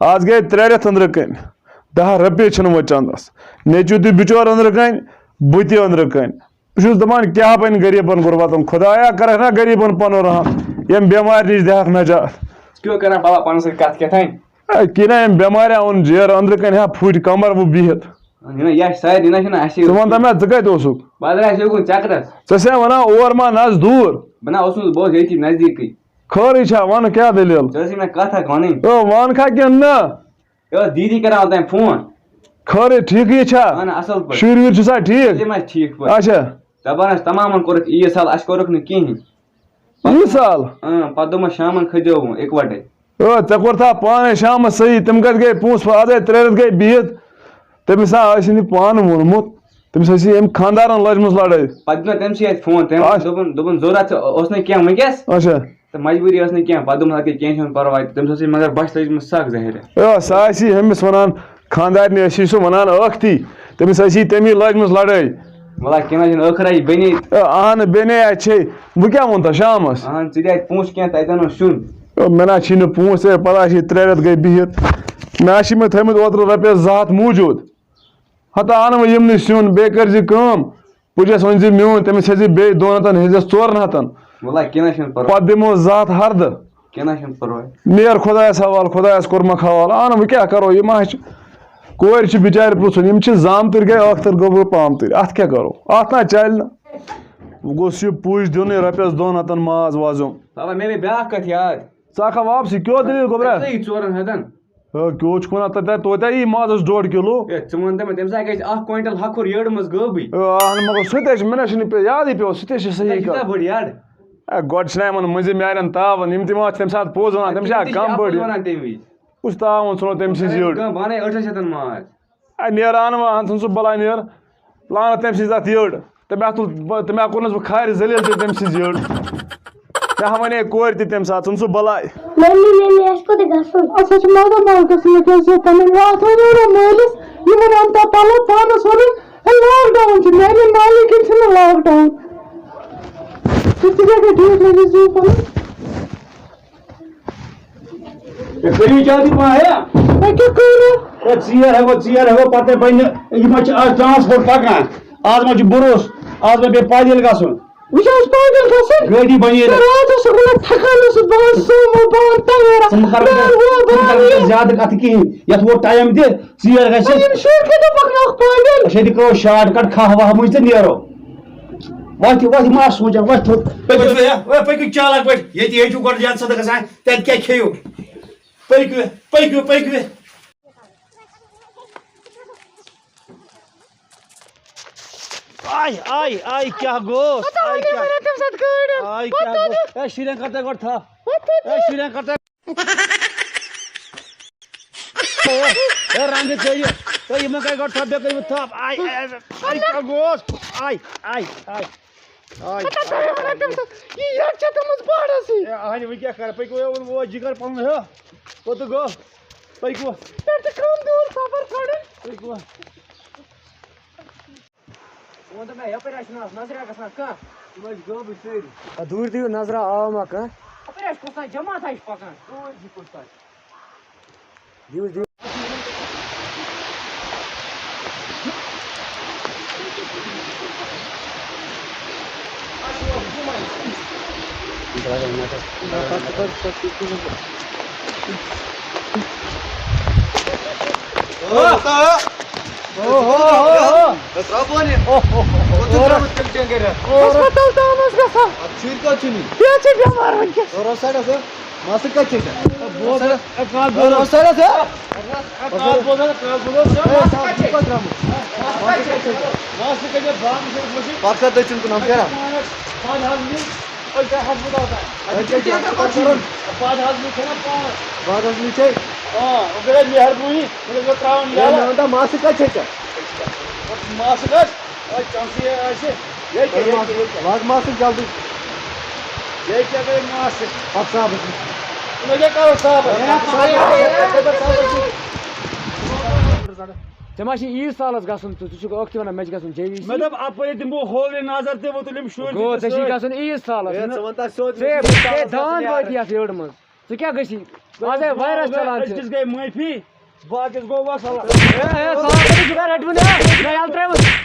آج گٔے 3 رٮ۪تھ أنٛدرٕ کَنۍ 10 رۄپیہِ چھِنہٕ وۄنۍ چندس نیٚچوٗ تہِ بِچور أنٛدرٕ کَنۍ بہٕ تہِ أنٛدرٕ کَنۍ بہٕ چھُس دَپان کیٛاہ بَنہِ غریٖبن غُربتن خۄدایا کَرکھ نا غریٖبن پَنُن رحم ییٚمہِ بٮ۪مارِ نِش دِہکھ نجات کیوں کران بابا پانَس سۭتۍ کَتھ کیٛاہ کِنہ أمۍ بٮ۪مارِ اوٚن جیرٕ أنٛدرٕ کَنۍ ہا پھُٹۍ کمر وۄنۍ بِہِتھ یہِ چھِ سارنٕے نہ چھُنہ اَسہِ ژٕ وَنتہٕ مےٚ ژٕ کَتہِ اوسُکھ بہٕ درٛایس یوکُن چکرس ژٕ چھےٚ وَنان اور ما نَس دوٗر بہٕ نہ اوسُس بہٕ اوسُس ییٚتی نزدیٖکٕے خٲرٕے چھا وَنہٕ کیٛاہ دٔلیٖل ژٕ ٲسٕے مےٚ کَتھ اکھ وَنٕنۍ وَن کھا کِنہٕ نہٕ یہِ ٲس دیٖدی کران اوتانۍ فون خٲرٕے ٹھیٖکٕے چھا اہن اَصٕل پٲٹھۍ شُرۍ وُرۍ چھُسا ٹھیٖک تِم ٲسۍ ٹھیٖک پٲٹھۍ اچھا دَپان ٲسۍ تمامن کوٚرُکھ عیٖد سال اَسہِ کوٚرُکھ نہٕ کِہیٖنۍ یہِ سال پتہٕ دوٚپمَس شامن کھٔسۍزیو اِکوَٹَے ژےٚ کوٚرتھا پانے شامس صحیح تِم کَتہِ گٔے پونٛسہٕ اَدے 3 رٮ۪تھ گٔے بِہِتھ تٔمِس ہا ٲسۍ نہٕ پانہٕ ووٚنمُت تٔمِس ٲسۍ أمۍ خانٛدارن لٔجمٕژ لڑٲے پتہٕ دیُت مےٚ تٔمسٕے اَتھِ فون تٔمۍ دوٚپُن ضوٚرتھ اوس نہٕ کینٛہہ وٕنکٮ۪س اچھا تہٕ مجبوٗری ٲس نہٕ کینٛہہ پتہٕ دوٚپمَس اَدٕ کیٛاہ کینٛہہ چھُنہٕ پرواے تٔمِس ٲسٕے مگر بۄچھِ لٔجمٕژ سَکھ ظٲہِر سۄ آسی ہُمِس وَنان خانٛدارنہِ ٲسی سُہ وَنان ٲکھتٕے تٔمِس ٲسی تٔمی لٔجمٕژ لڑٲے وَلہ کیٚنٛہہ نہ چھُنہٕ ٲخٕر آیہِ بَنے اہن بیٚنے اَتہِ وۄنۍ کیٛاہ ووٚن تَتھ شامَس اہن ژٕ دِ اَتہِ پونٛسہٕ کینٛہہ تہٕ اَتہِ اَنو سیُن مےٚ نہ چھی نہٕ پونٛسہٕ پَتہ چھِ 3 رٮ۪تھ گٔے بِہِتھ مےٚ آسی مےٚ تھٲیمٕتۍ اوترٕ رۄپیَس 2 ہَتھ موٗجوٗد ہتا اَنہٕ وۄنۍ یِمنٕے سیُن بیٚیہِ کٔرۍزِ کٲم پُجَس ؤنۍزِ میون تٔمِس ہیٚژِ بیٚیہِ 2 ہَتَن ہیٚزٮ۪س 4 ہَتَن وَلہ کیٚنٛہہ نہ چھُنہٕ پرواے پَتہٕ دِمو 2 ہَتھ ہردٕ کیٚنٛہہ نہ چھُنہٕ پرواے نیر خۄدایَس حوالہٕ خۄدایَس کوٚرمَکھ حوالہٕ اہن وۄنۍ کیٛاہ کَرو یہِ ما چھِ کورِ چھِ بِچارِ پرٛژھُن یِم چھِ زامتٕرۍ گٔے ٲخٕر گوٚو پامتٕرۍ اَتھ کیٛاہ کَرو اَتھ نہ چلہِ نہٕ وۄنۍ گوٚژھ یہِ پُج دیُنٕے رۄپیَس 2 ہَتَن ماز وازُم بابا مےٚ گٔے بیٛاکھ کَتھ یاد ژٕ اکھا واپسٕے کیٛاہ دٔلیٖل گوٚبرا 4 ہَتَن کیٛاہ چھُکھ وَنان توتہِ یی مازَس 1.5 کِلوٗ ہے ژٕ وَن تہٕ مےٚ تَمہِ ساتہٕ گژھِ 1 کویِنٹَل ہَکھُر یٔڑ منٛز غٲبٕے اہن مگر سُہ تہِ ہے چھِ مےٚ نہ چھُنہٕ یادٕے پیوٚو سُہ تہِ چھِ صحیح یوٗتاہ کَتھ بٔڑ یاد گۄڈٕ چھِنہ یِمن مٔنٛزِم یارٮ۪ن تاوَن یِم تہِ ما چھِ تَمہِ ساتہٕ پوٚز وَنان تٔمِس چھا کَم بٔڑ وَنان تَمہِ وِزِ کُس تاوُن ژھٕنو تٔمۍ سٕنٛز یٔڑ بانَے 800 ماز نیرٕ اَنہٕ وۄنۍ اَن ژھٕن سُہ بَلاے نیرٕ لانہٕ تٔمۍ سٕنٛز اَتھ یٔڑ تٔمۍ ہا کوٚرنَس بہٕ کھارِ ذٔلیٖل تہِ تٔمۍ سٕنٛز یٔڑ مےٚ ہا وَنے کورِ تہِ تَمہِ ساتہٕ ژھٕن سُہ بَلاے ژیر ہٮ۪کو پتہٕ بَنہِ یہِ ما چھِ آز ٹرانسپوٹ پَکان آز ما چھُ بروسہٕ آز ما پیٚیہِ پایدٔلۍ گژھُن گٲڑی بَنے زیادٕ کَتھٕ کِہیٖنۍ یَتھ ووت ٹایم تہِ ژیر گژھِ أسۍ ییٚتہِ کَرو شاٹ کَٹ کھہہ وَہہ مٔنٛزۍ تہٕ نیرو وۄتھِ ما سونٛچان پٔکِو چالاک پٲٹھۍ ییٚتہِ چھُو گۄڈٕ زیادٕ سَدٕ گژھان تَتہِ کیٛاہ کھیٚیِو پٔکِو آے کیٛاہ گوٚو شُرٮ۪ن کَر تہٕ گۄڈٕ تھپھ شُرٮ۪ن کَر تہٕ رنٛگہٕ ژٔرِتھ تُہۍ یِمن کَرِ گۄڈٕ تھپھ بیٚیہِ کٔرِو تھپھ کیٛاہ گوس وۄنۍ کیٛاہ کَرٕ پٔکِو جِگر پَنُن ہیوٚ کوٚت گوٚو پٔکِو دوٗرِ دِیِو نظرا آو ما کانٛہہ ژےٚ ما چھِ عیٖد سالس گژھُن تہٕ ژٕ چھُکھ ٲکھتٕے وَنان مےٚ چھُ گژھُن جے وی سی مےٚ دوٚپ اَپٲرۍ دِمہٕ بہٕ ہولہِ نظر تہِ وۄنۍ تُلِم شُرۍ گوٚو ژےٚ چھُے گژھُن عیٖد سالس دان وٲتی اَتھ یٔڑ منٛز ژٕ کیٛاہ گژھی آزے وایرس چلان چھُ أکِس گٔے معٲفی باقٕیس گوٚو وصلہ ژٕ کر رٹوُن مےٚ یلہٕ ترٛٲوٕس